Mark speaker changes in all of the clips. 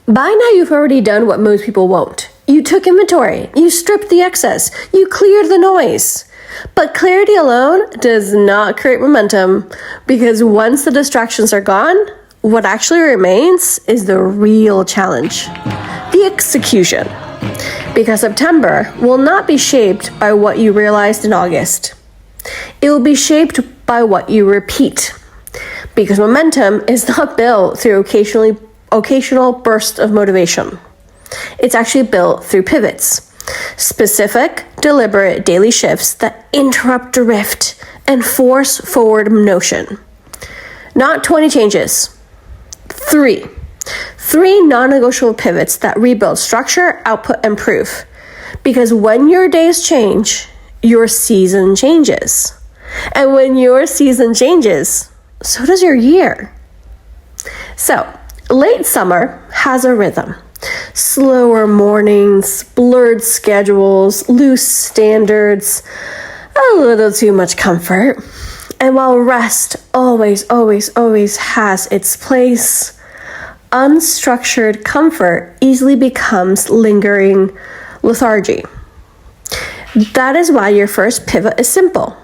Speaker 1: By now, you've already done what most people won't. You took inventory, you stripped the excess, you cleared the noise. But clarity alone does not create momentum, because once the distractions are gone, what actually remains is the real challenge, the execution. Because September will not be shaped by what you realized in August. It will be shaped by what you repeat. Because momentum is not built through occasional bursts of motivation. It's actually built through pivots. Specific, deliberate daily shifts that interrupt drift and force forward motion. Not 20 changes. 3 non-negotiable pivots that rebuild structure, output, and proof. Because when your days change, your season changes. And when your season changes, so does your year. So, late summer has a rhythm. Slower mornings, blurred schedules, loose standards, a little too much comfort. And while rest always has its place, unstructured comfort easily becomes lingering lethargy. That is why your first pivot is simple.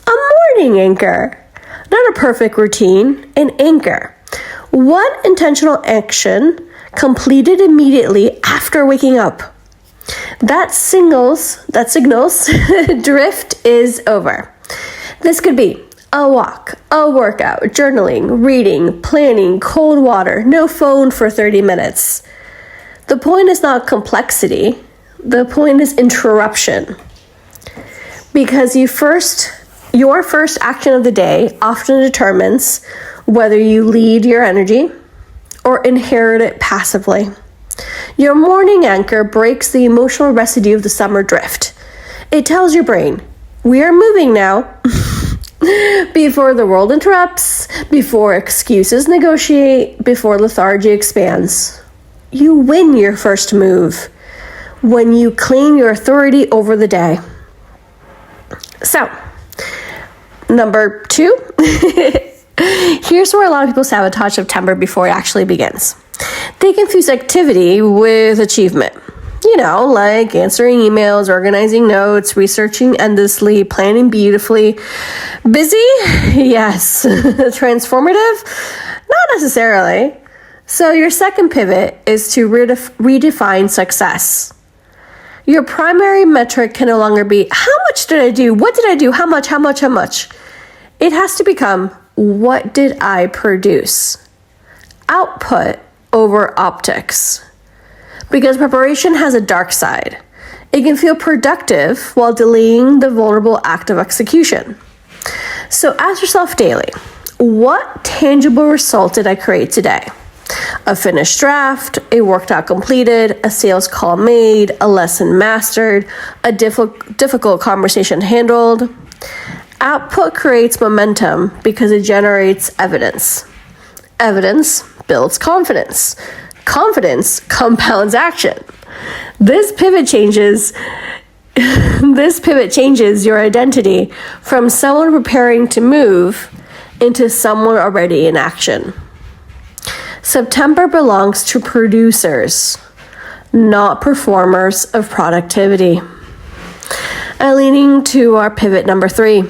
Speaker 1: A morning anchor. Not a perfect routine, an anchor. One intentional action completed immediately after waking up. That signals drift is over. This could be a walk, a workout, journaling, reading, planning, cold water, no phone for 30 minutes. The point is not complexity. The point is interruption. Because your first action of the day often determines whether you lead your energy or inherit it passively. Your morning anchor breaks the emotional residue of the summer drift. It tells your brain, we are moving now. Before the world interrupts, before excuses negotiate, before lethargy expands. You win your first move when you claim your authority over the day. So, number 2, here's where a lot of people sabotage September before it actually begins. They confuse activity with achievement. Like answering emails, organizing notes, researching endlessly, planning beautifully. Busy? Yes. Transformative? Not necessarily. So your second pivot is to redefine success. Your primary metric can no longer be, how much did I do? What did I do? How much? It has to become, what did I produce? Output over optics. Because preparation has a dark side. It can feel productive while delaying the vulnerable act of execution. So ask yourself daily, what tangible result did I create today? A finished draft, a workout completed, a sales call made, a lesson mastered, a difficult conversation handled. Output creates momentum because it generates evidence. Evidence builds confidence. Confidence compounds action. This pivot changes your identity from someone preparing to move into someone already in action. September belongs to producers, not performers of productivity. And leading to our pivot number 3.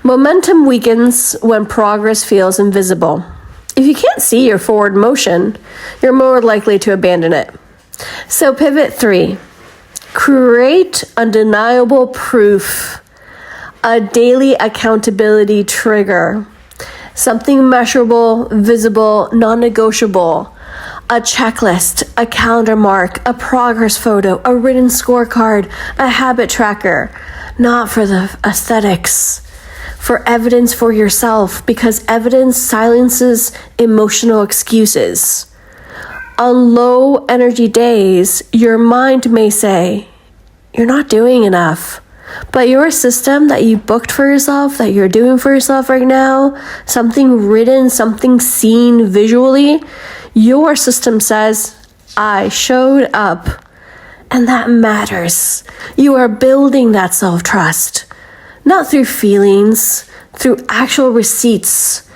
Speaker 1: Momentum weakens when progress feels invisible. If you can't see your forward motion, you're more likely to abandon it. So pivot 3, create undeniable proof, a daily accountability trigger, something measurable, visible, non-negotiable, a checklist, a calendar mark, a progress photo, a written scorecard, a habit tracker, not for the aesthetics. For evidence for yourself, because evidence silences emotional excuses. On low energy days, your mind may say, you're not doing enough. But your system that you booked for yourself, that you're doing for yourself right now, something written, something seen visually, your system says, I showed up. And that matters. You are building that self-trust. Not through feelings, through actual receipts.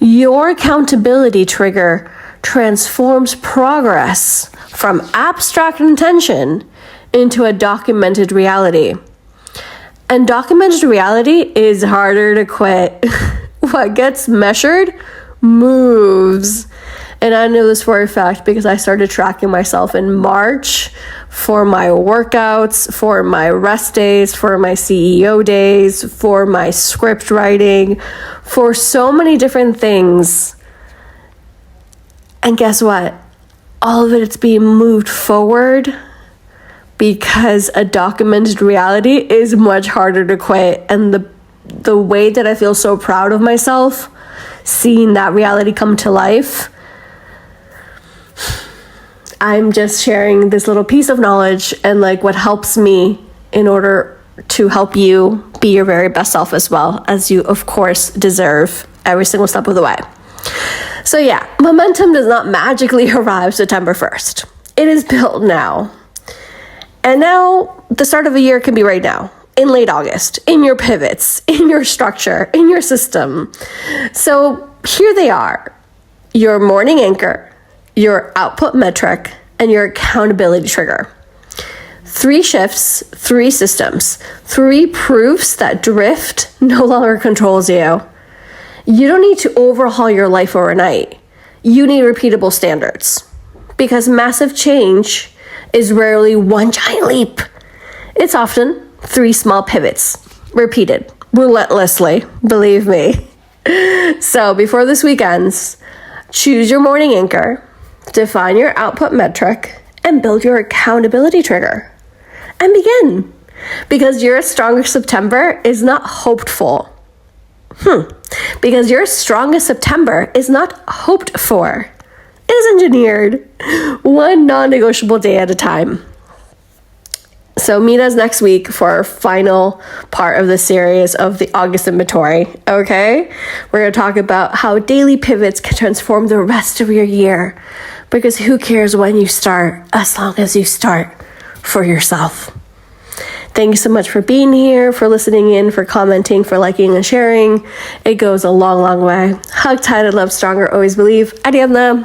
Speaker 1: Your accountability trigger transforms progress from abstract intention into a documented reality. And documented reality is harder to quit. What gets measured moves. And I know this for a fact because I started tracking myself in March for my workouts, for my rest days, for my CEO days, for my script writing, for so many different things. And guess what? All of it's being moved forward because a documented reality is much harder to quit. And the way that I feel so proud of myself, seeing that reality come to life, I'm just sharing this little piece of knowledge and like what helps me in order to help you be your very best self as well, as you of course deserve every single step of the way. So yeah, momentum does not magically arrive September 1st. It is built now. And now the start of a year can be right now, in late August, in your pivots, in your structure, in your system. So here they are, your morning anchor, your output metric, and your accountability trigger. 3 shifts, 3 systems, 3 proofs that drift no longer controls you. You don't need to overhaul your life overnight. You need repeatable standards. Because massive change is rarely one giant leap. It's often 3 small pivots, repeated relentlessly, believe me. So before this week ends, choose your morning anchor, define your output metric, and build your accountability trigger. And begin. Because your strongest September is not hoped for. Because your strongest September is not hoped for. It is engineered. One non-negotiable day at a time. So meet us next week for our final part of the series of the August inventory, okay? We're going to talk about how daily pivots can transform the rest of your year. Because who cares when you start, as long as you start for yourself. Thank you so much for being here, for listening in, for commenting, for liking and sharing. It goes a long, long way. Hug tight and love stronger. Always believe. Ariadna.